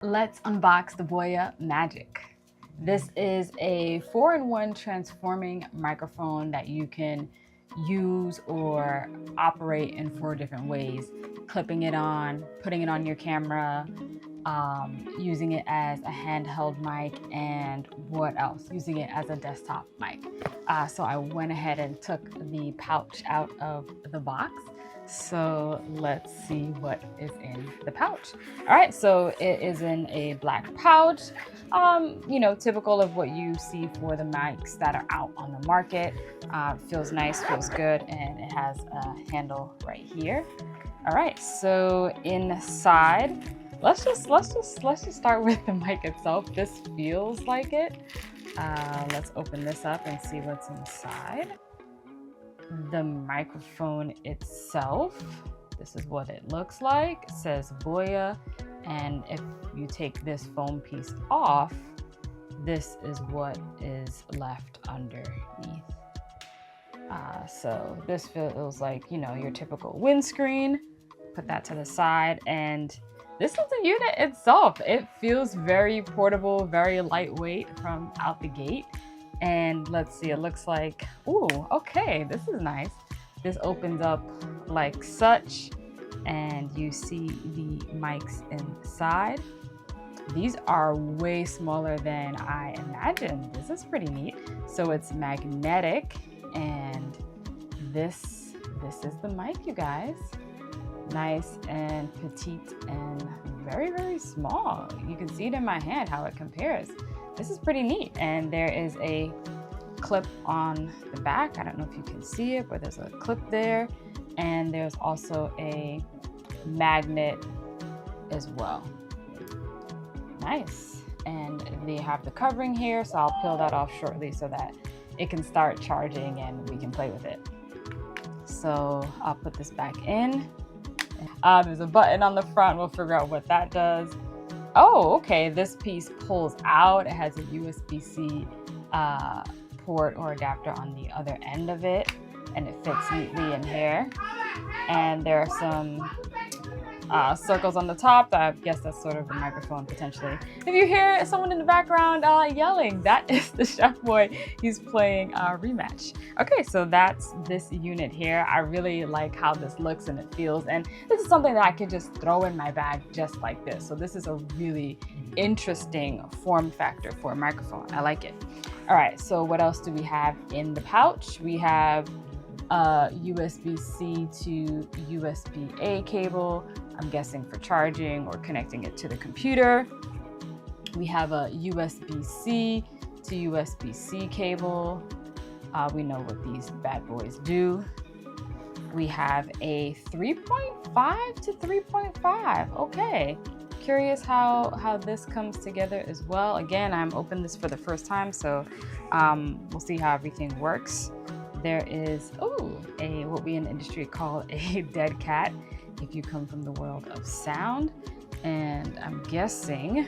Let's unbox the BOYA Magic. This is a 4-in-1 transforming microphone that you can use or operate in 4 different ways. Clipping it on, putting it on your camera, using it as a handheld mic, and what else? Using it as a desktop mic. So I went ahead and took the pouch out of the box. So let's see what is in the pouch. All right, so it is in a black pouch, typical of what you see for the mics that are out on the market. Feels nice, feels good, and it has a handle right here. All right, so inside, let's just start with the mic itself. This feels like it. Let's open this up and see what's inside. The microphone itself, this is what it looks like. It says BOYA, and if you take this foam piece off, this is what is left underneath. So this feels like, your typical windscreen. Put that to the side, and this is the unit itself. It feels very portable, very lightweight from out the gate. And let's see, it looks like, ooh, okay, this is nice. This opens up like such, and you see the mics inside. These are way smaller than I imagined. This is pretty neat. So it's magnetic, and this is the mic, you guys. Nice and petite and very, very small. You can see it in my hand how it compares. This is pretty neat. And there is a clip on the back. I don't know if you can see it, but there's a clip there. And there's also a magnet as well. Nice. And they have the covering here, so I'll peel that off shortly so that it can start charging and we can play with it. So I'll put this back in. There's a button on the front. We'll figure out what that does. Oh, okay, this piece pulls out. It has a USB-C port or adapter on the other end of it, and it fits neatly in here. And there are some circles on the top. I guess that's sort of the microphone potentially. If you hear someone in the background yelling, that is the Chef Boy. He's playing Rematch. Okay, so that's this unit here. I really like how this looks and it feels, and this is something that I could just throw in my bag just like this. So this is a really interesting form factor for a microphone. I like it. All right, so what else do we have in the pouch? We have USB-C to USB-A cable, I'm guessing for charging or connecting it to the computer. We have a USB-C to USB-C cable. We know what these bad boys do. We have a 3.5 to 3.5. Okay, curious how this comes together as well. Again, I'm opening this for the first time, so we'll see how everything works. There is, what we in the industry call a dead cat, if you come from the world of sound. And I'm guessing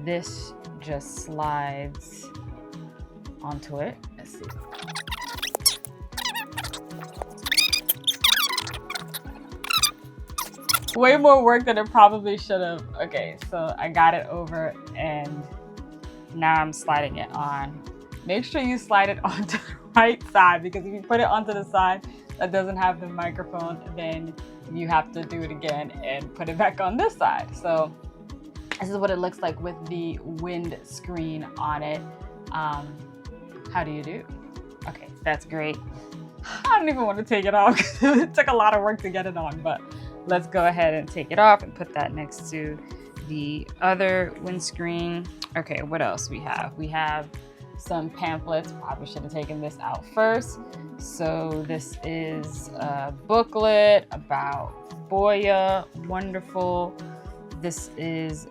this just slides onto it. Let's see. Way more work than it probably should have. Okay, so I got it over, and now I'm sliding it on. Make sure you slide it onto the right side, because if you put it onto the side that doesn't have the microphone, then you have to do it again and put it back on this side. So this is what it looks like with the windscreen on it. How do you do? Okay, that's great. I don't even want to take it off because it took a lot of work to get it on, but let's go ahead and take it off and put that next to the other windscreen. Okay, what else we have? We have some pamphlets. Probably should have taken this out first. So this is a booklet about BOYA. Wonderful. This is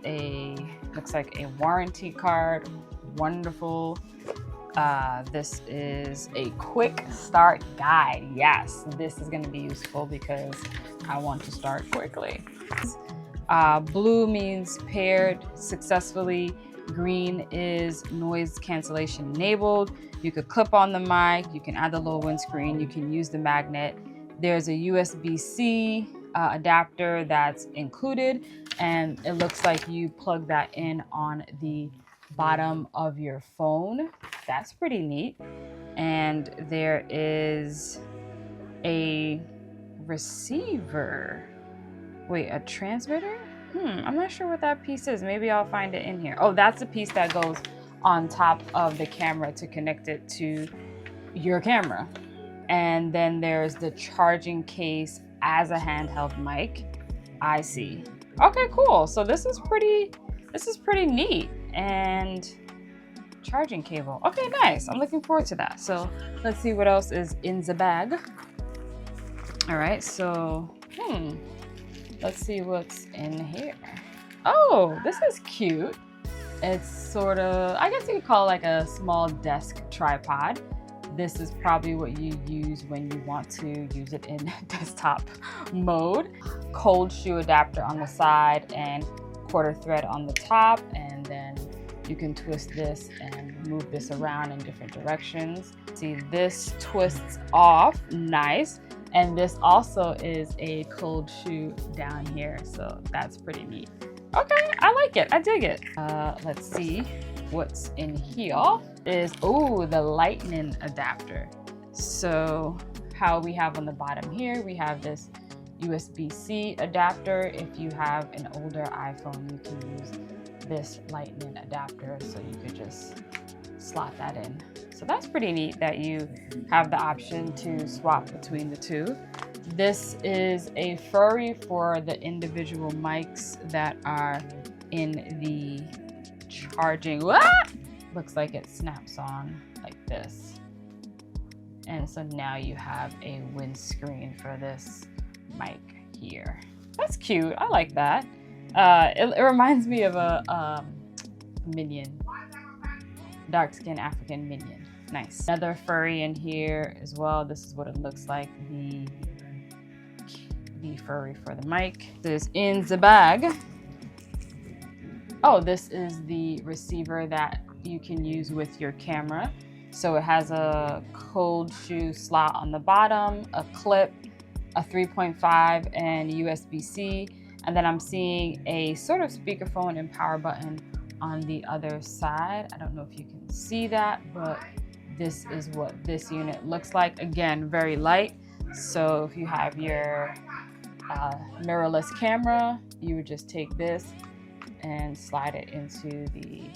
looks like a warranty card. Wonderful. This is a quick start guide. Yes, this is going to be useful because I want to start quickly. Blue means paired successfully. Green is noise cancellation enabled. You could clip on the mic, you can add the little windscreen, you can use the magnet. There's a USB-C adapter that's included, and it looks like you plug that in on the bottom of your phone. That's pretty neat. And there is a receiver. Wait, a transmitter? I'm not sure what that piece is. Maybe I'll find it in here. Oh, that's the piece that goes on top of the camera to connect it to your camera. And then there's the charging case as a handheld mic. I see. Okay, cool. So this is pretty neat. And charging cable. Okay, nice. I'm looking forward to that. So let's see what else is in the bag. All right, so let's see what's in here. Oh, this is cute. It's sort of, I guess you could call it like a small desk tripod. This is probably what you use when you want to use it in desktop mode. Cold shoe adapter on the side and quarter thread on the top, and then you can twist this and move this around in different directions. See, this twists off, nice. And this also is a cold shoe down here, so that's pretty neat. Okay, I like it, I dig it. Let's see what's in here. Is, oh, the lightning adapter. So how we have on the bottom here, we have this USB-C adapter. If you have an older iPhone, you can use this lightning adapter, so you could just slot that in. So that's pretty neat that you have the option to swap between the two. This is a furry for the individual mics that are in the charging. What? Looks like it snaps on like this. And so now you have a windscreen for this mic here. That's cute, I like that. It reminds me of a minion, dark skinned African minion. Nice. Another furry in here as well. This is what it looks like, the furry for the mic. This is in the bag. Oh, this is the receiver that you can use with your camera. So it has a cold shoe slot on the bottom, a clip, a 3.5 and USB-C. And then I'm seeing a sort of speakerphone and power button on the other side. I don't know if you can see that, but this is what this unit looks like. Again, very light. So if you have your mirrorless camera, you would just take this and slide it into the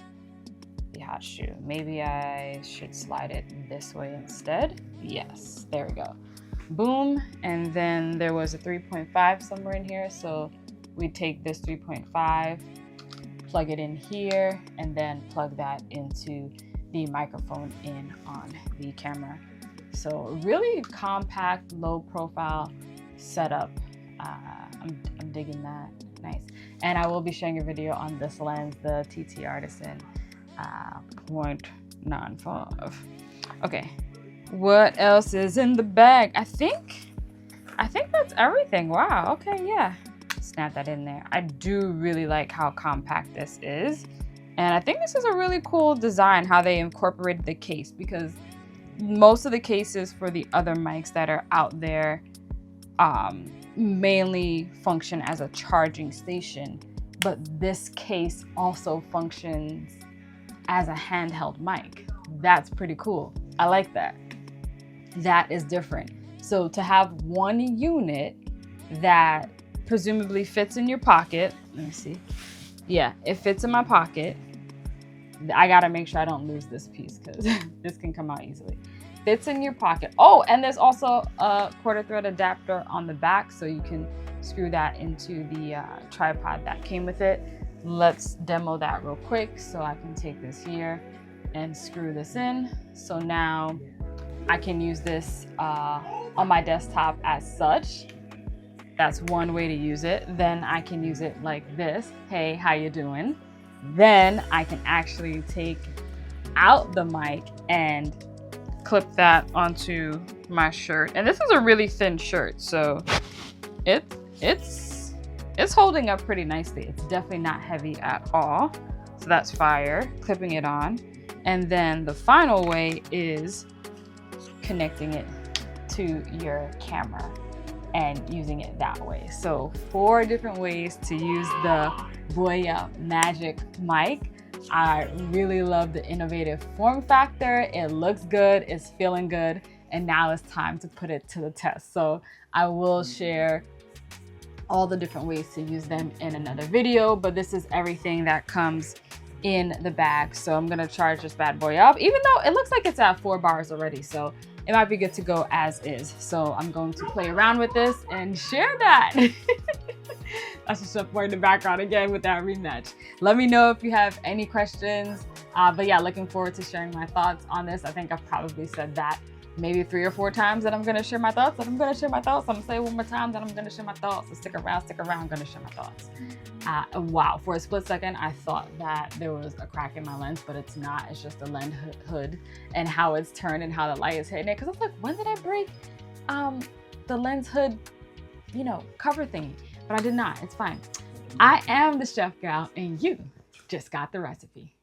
hot shoe. Maybe I should slide it this way instead. Yes, there we go. Boom. And then there was a 3.5 somewhere in here. So we take this 3.5, plug it in here, and then plug that into the microphone in on the camera. So really compact, low profile setup. I'm digging that. Nice. And I will be sharing a video on this lens, the TT Artisan 0.95. Okay, what else is in the bag? I think that's everything. Wow, okay, yeah. Snap that in there. I do really like how compact this is. And I think this is a really cool design, how they incorporated the case, because most of the cases for the other mics that are out there mainly function as a charging station, but this case also functions as a handheld mic. That's pretty cool. I like that. That is different. So to have one unit that presumably fits in your pocket, let me see. Yeah, it fits in my pocket. I gotta make sure I don't lose this piece because this can come out easily. Fits in your pocket. Oh, and there's also a quarter thread adapter on the back, so you can screw that into the tripod that came with it. Let's demo that real quick. So I can take this here and screw this in. So now I can use this on my desktop as such. That's one way to use it. Then I can use it like this. Hey, how you doing? Then I can actually take out the mic and clip that onto my shirt. And this is a really thin shirt, so it's holding up pretty nicely. It's definitely not heavy at all. So that's fire, clipping it on. And then the final way is connecting it to your camera. and using it that way. So 4 different ways to use the BOYA Magic Mic. I really love the innovative form factor. It looks good, it's feeling good, and now it's time to put it to the test. So I will share all the different ways to use them in another video, but this is everything that comes in the bag. So I'm gonna charge this bad boy up, even though it looks like it's at 4 bars already, so it might be good to go as is. So I'm going to play around with this and share that. That's just up in the background again with that rematch. Let me know if you have any questions. But yeah, looking forward to sharing my thoughts on this. I think I've probably said that maybe 3 or 4 times that I'm gonna share my thoughts, I'm gonna say it one more time that I'm gonna share my thoughts. So stick around, I'm gonna share my thoughts. Wow, for a split second, I thought that there was a crack in my lens, but it's not. It's just the lens hood and how it's turned and how the light is hitting it. Cause I was like, when did I break the lens hood, you know, cover thingy? But I did not, it's fine. I am the chef gal and you just got the recipe.